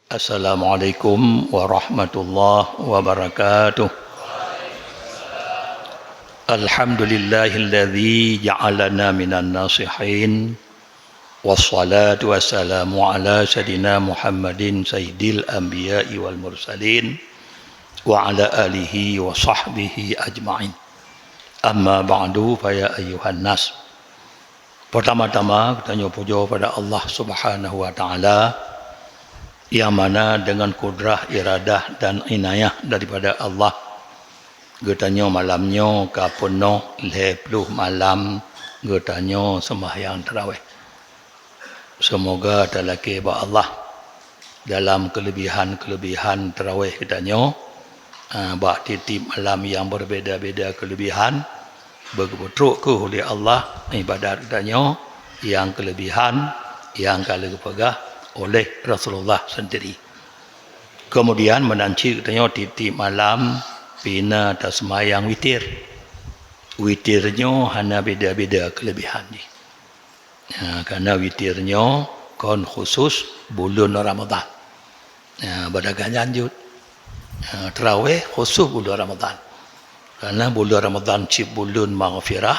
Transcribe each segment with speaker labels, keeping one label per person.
Speaker 1: Assalamualaikum warahmatullahi wabarakatuh. Alhamdulillahilladzi ja'alana minan nasihin. Wassalatu wassalamu ala sayyidina Muhammadin sayyidil anbiya'i wal mursalin wa ala alihi wa sahbihi ajma'in. Amma ba'du fa ya ayyuhan nas. Pertama-tama kita puja pada Allah Subhanahu wa taala yang mana dengan kudrah, iradah dan inayah daripada Allah getanya malamnya kapenuh 10 malam getanya sembahyang tarawih. Semoga talaki ba Allah dalam kelebihan-kelebihan tarawih getanya ba titip malam yang berbeza-beza kelebihan bergebutruk ke oleh Allah ibadat getanya yang kelebihan yang kalau pegah oleh Rasulullah sendiri. Kemudian menanci katanya titip malam pina atas semayang witir. Witirnya hanya beda-beda kelebihan ni. Karena witirnya kon khusus bulan Ramadan. Berdagang lanjut. Tarawih khusus bulan Ramadan. Karena bulan Ramadan cip bulan maghfirah,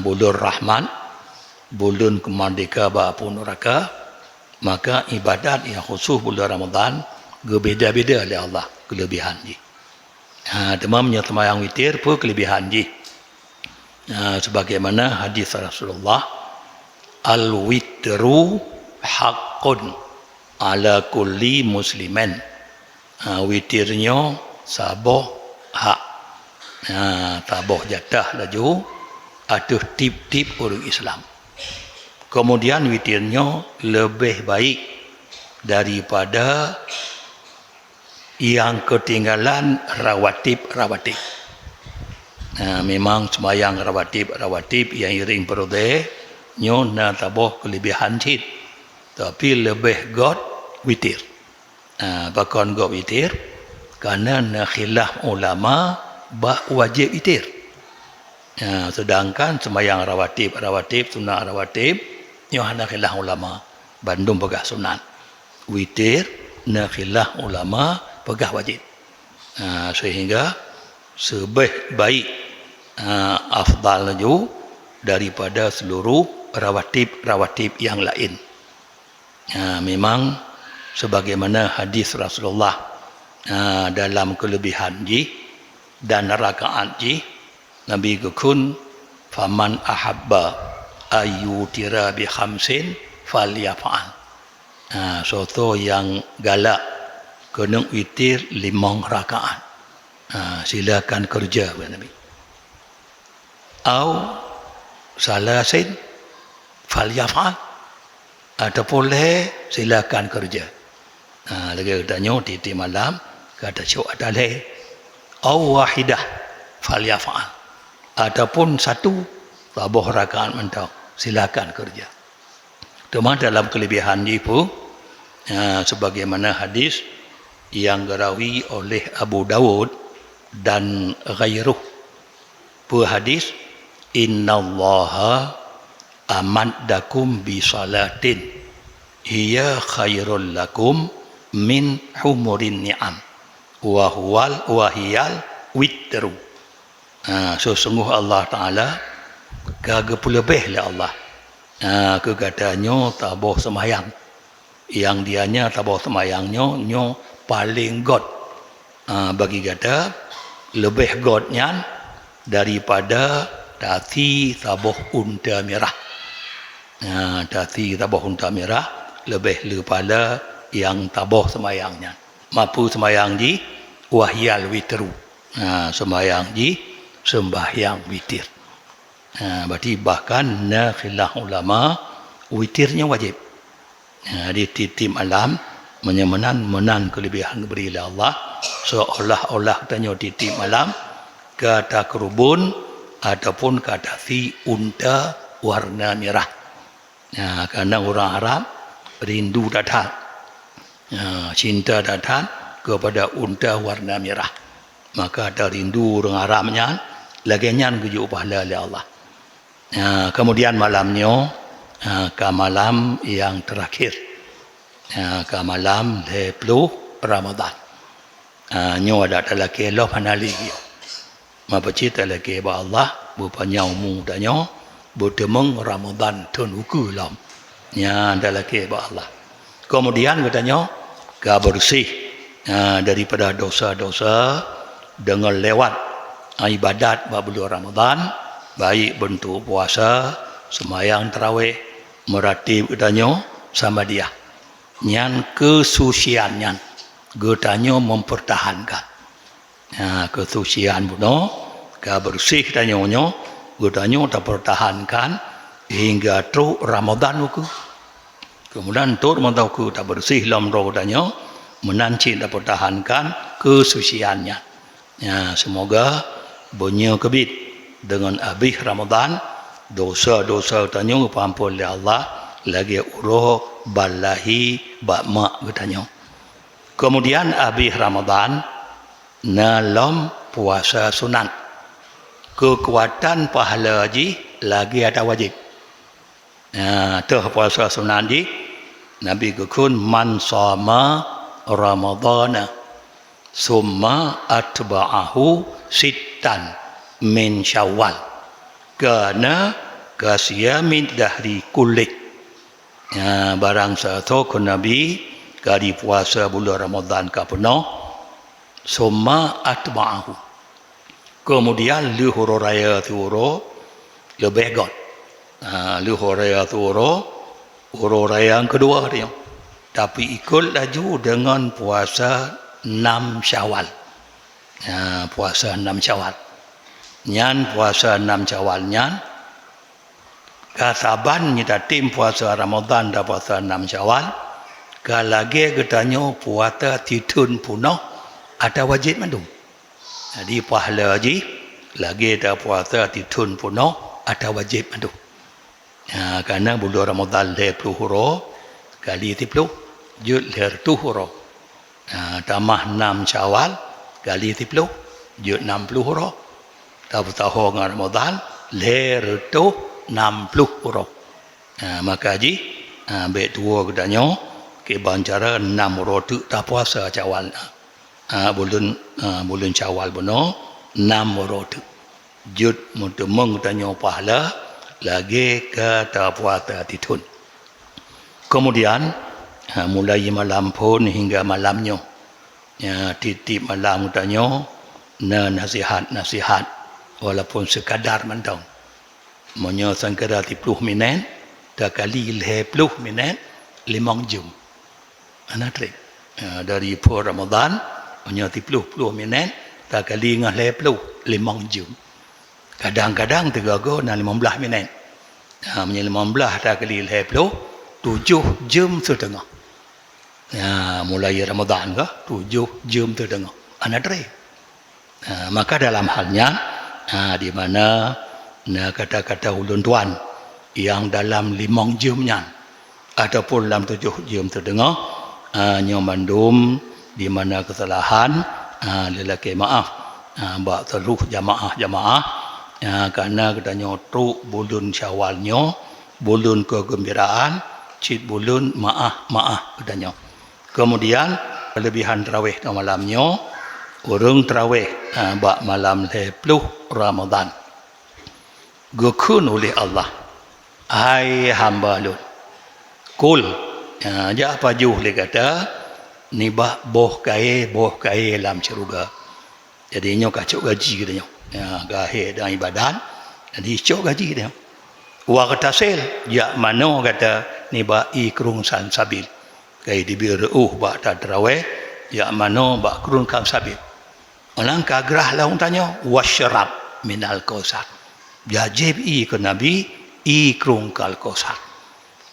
Speaker 1: bulan rahman, bulan kemerdeka ba'apun neraka. Maka ibadat yang khusus bulan Ramadan berbeza-beza oleh Allah kelebihan ni. Temamnya semayang witir pun kelebihan ni. Sebagaimana hadis Rasulullah, al-witru haqqun ala kulli musliman. Witirnya saboh hak. Saboh jatah laju atau tip-tip orang Islam. Kemudian witirnya lebih baik daripada yang ketinggalan rawatib. Memang sembahyang rawatib yang iring perudeh nyo taboh kelebihan cid. Tapi lebih god witir. Bahkan god witir karena khilaf ulama wajib witir. Sedangkan sembahyang rawatib, sunat rawatib yang hanya khilaf ulama Bandung pegah sunat, witir na khilaf ulama pegah wajib. Sehingga sebaik afdal laju daripada seluruh rawatib yang lain. Memang sebagaimana hadis Rasulullah dalam kelebihan ji dan rakaat ji, Nabi kekun faman ahabba ayyutira bi khamsin falyaf'al. Soto yang galak kena witir 5 rakaat. Silakan kerja kata Nabi. Au salasin falyaf'al. Ataupun silakan kerja. Lagi katanya titip malam kata syuk ada leh. Au wahidah falyaf'al. Ataupun satu taboh rakaat mentok silakan kerja. Cuma dalam kelebihan itu sebagaimana hadis yang dirawi oleh Abu Dawud dan ghairuh. Bu hadis innallaha amaddakum bi salatin hiya khairul lakum min humurin ni'am wa hiyal witru. Sesungguh Allah Ta'ala kagak lebih oleh Allah. Kegatanya taboh semayang. Yang dianya taboh semayangnya nyo paling god. Bagi kata lebih godnya daripada tati taboh unta merah. Tati taboh unta merah lebih lepala yang taboh semayangnya. Mampu semayang di wahyal witru. Semayang di sembahyang witir. Berarti bahkan khilaf ulama witirnya wajib. Di titip malam menang kelebihan beri oleh Allah seolah-olah katanya titip malam kata kerubun ataupun kata fi unta warna merah. Karena orang Arab rindu datang, cinta datang kepada unta warna merah. Maka ada rindu orang Arabnya lagi nyan keju pahala oleh Allah. Kemudian malamnya ke malam yang terakhir ke malam 10 Ramadan. Nyo ada lagi lo panali dia. Ma pecita lagi ba Allah bu panyau mu danyo bu demeng Ramadan tun uku lam. Nya ada lagi ba Allah. Kemudian katanya ga bersih daripada dosa-dosa dengan lewat ibadat ba bulan Ramadan, baik bentuk puasa, sembahyang tarawih, meratib katanya sama dia. Nyan kesucian getanya mempertahankan. Kesucian buno, kebersih tanyonyo, getanya terpertahankan hingga tu Ramadan uku. Kemudian tu Ramadan uku tak bersih lam roh tanya, menanci terpertahankan kesuciannya. Semoga bunyi kebit dengan habis Ramadan, dosa-dosa tanya ampun oleh Allah, lagi uruh balahi bakmak getanya. Kemudian habis Ramadan dalam puasa sunat, kekuatan pahala haji lagi ada wajib. Tu puasa sunat haji Nabi kekun man sama Ramadana summa atba'ahu sittan min Syawal kana kasyamin dahri kulit. Barang satu kun Nabi kali puasa bulan Ramadan ka penuh summa atba'ahu. Kemudian luhur raya tuoro lebih god. Luhur raya tuoro urus raya yang kedua dia. Tapi ikut laju dengan puasa 6 Syawal. Puasa 6 Syawal. Nyan puasa 6 Syawal nyan kasaban kita tim puasa Ramadan dan puasa 6 Syawal. Kalagi katanya puasa titun punoh ada wajib mandum. Jadi pahala haji lagi ada puasa titun punoh ada wajib mandum. Karena bulan Ramadan 10 huro kali 10 jud 10 huro. Tambah 6 Syawal kali 10 jud 60 huro. Tahun Ramadan 10 60 huro. Maka haji baik tua katanya ke bancara 6 huro tu tak puasa Syawal. Bulan Syawal benar 6 huro tu. Jud mung tanya pahala lagi ke puasa titun. Kemudian mulai malam pun hingga malamnya titip malam tanya nasihat walaupun sekadar mentang monya sangkara 30 minit dah kali 10 minit 5 jam anatrik dari Ramadan monya 30 minit dah kali ngah 10 5 jam. Kadang-kadang 3 na 15 minit. Punya 15 dah kali 10 7 jam setengah. Mulai Ramadan ke 7 jam setengah. Anadre. Maka dalam halnya di mana kata-kata ulun tuan yang dalam 5 jamnya ataupun dalam 7 jam setengah nyomandum di mana kesalahan lelaki maaf bak seluruh jamaah karena katanya tu bulan Syawalnya bulan kegembiraan cik bulan maaf katanya. Kemudian kelebihan tarawih di malamnya orang tarawih bak malam 10 Ramadan gukun oleh Allah hai hamba lun kul ja apa juh le kata ni bah boh kai dalam syurga. Jadi nyo kacuk gaji katanya. Gahir dan ibadat jadi cok gaji dia wa kata sel ya mano kata ni ba ikrung san sabil kai dibir ba ta tarawih ya mano ba krung kam sabil orang kagrah lah tanya wasyrab minal kausar jajib ke nabi ikrung kal kausar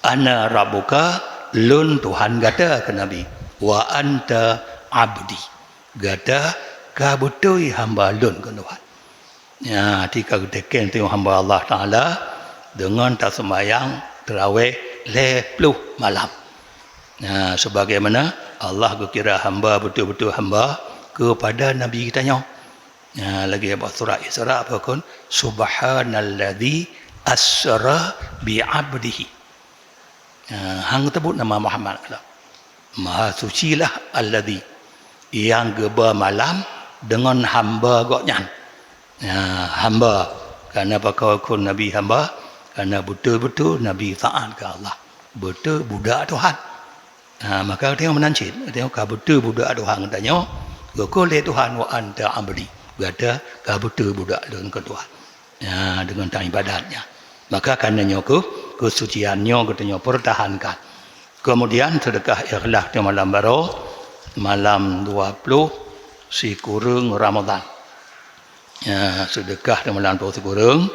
Speaker 1: ana rabbuka lun tuhan kata ke nabi wa anta abdi kata ka betul hamba lun ke tuhan. Tika keteken tengok hamba Allah Ta'ala dengan tak sembahyang tarawih 10 malam. Sebagaimana Allah kira hamba betul-betul hamba kepada Nabi kitanya. Lagi surat Isra apa pun subhanalladzi asra bi'abdihi. Hang sebut nama Muhammad. Maha sucilah alladhi yang geba malam dengan hamba goknya. Hamba kerana pakau Nabi hamba, kerana betul-betul Nabi taat ke Allah, betul budak Tuhan. Maka tengok menancit, tengok kau betul budak Tuhan katanya, kau le Tuhan wa anta abdi, kata kau betul budak dengan Tuhan, dengan tang ibadatnya. Maka karenanya kesuciannya katanya pertahankan. Kemudian sedekah ikhlas di malam baru, malam 20 si kurung Ramadan. Sedekah di malam 20 si kurung,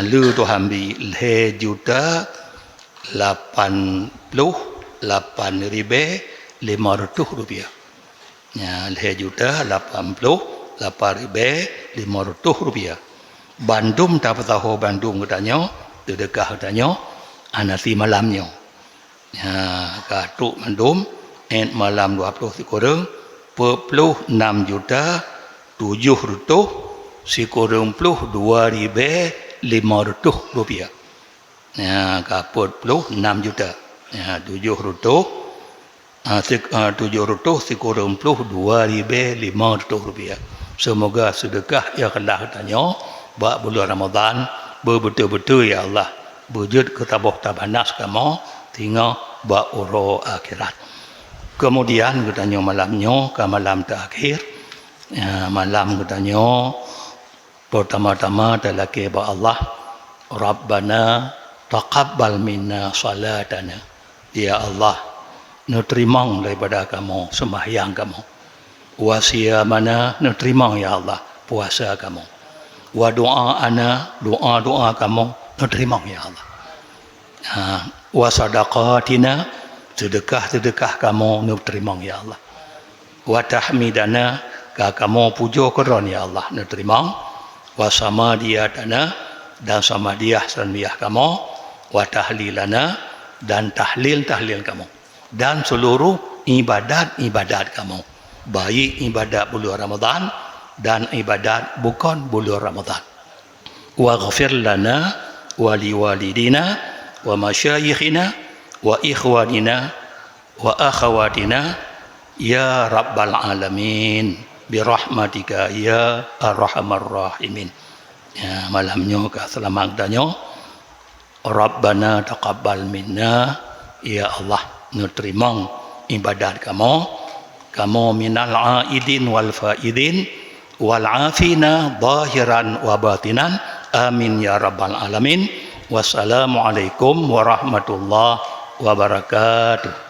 Speaker 1: lu Tuhan bi 2,88,500 rupiah. 2,88,500 rupiah. Bandung tak tahu Bandung katanya, sedekah katanya, anasi malamnya. Katuk Bandung, malam 20 si kurung, 46 juta 700 si kurung puluh 2,500 rupiah. Kaput puluh 6 juta. 700 si kurung puluh 2,500 rupiah. Semoga sedekah ya Allah katanya, bak bulan Ramadan betul-betul ya Allah wujud ketabah tabanas kamu tinggal bak uro akhirat. Kemudian katanya malamnya ke malam terakhir, malam katanya pertama-tama terlaki ba Allah, Rabbana taqabbal minna salatana. Ya Allah, terima daripada kamu sembahyang kamu. Wa siyamana, terima ya Allah puasa kamu. Wa doa-ana, doa-doa kamu terima ya Allah. Wa sadaqatina, sedekah-sedekah kamu terima ya Allah. Wa tahmidana, kamu puja keron ya Allah terima. Wa samadiyatana, dan samadiyah sanbiyah kamu. Wa tahlilana, dan tahlil-tahlil kamu. Dan seluruh ibadat-ibadat kamu, baik ibadat bulan Ramadan dan ibadat bukan bulan Ramadan. Wa ghafir lana wa liwalidina wa masyayikhina wa ikhwanina wa akhawatina ya rabbal alamin birahmatika ya arhamar rahimin. Malamnya ke selamat danyo, Rabbana taqabbal minna, ya Allah terima ibadat kamu minal aidin wal faidin wal afina zahiran wa batinan, amin ya rabbal alamin. Wassalamualaikum warahmatullahi wabarakatuh.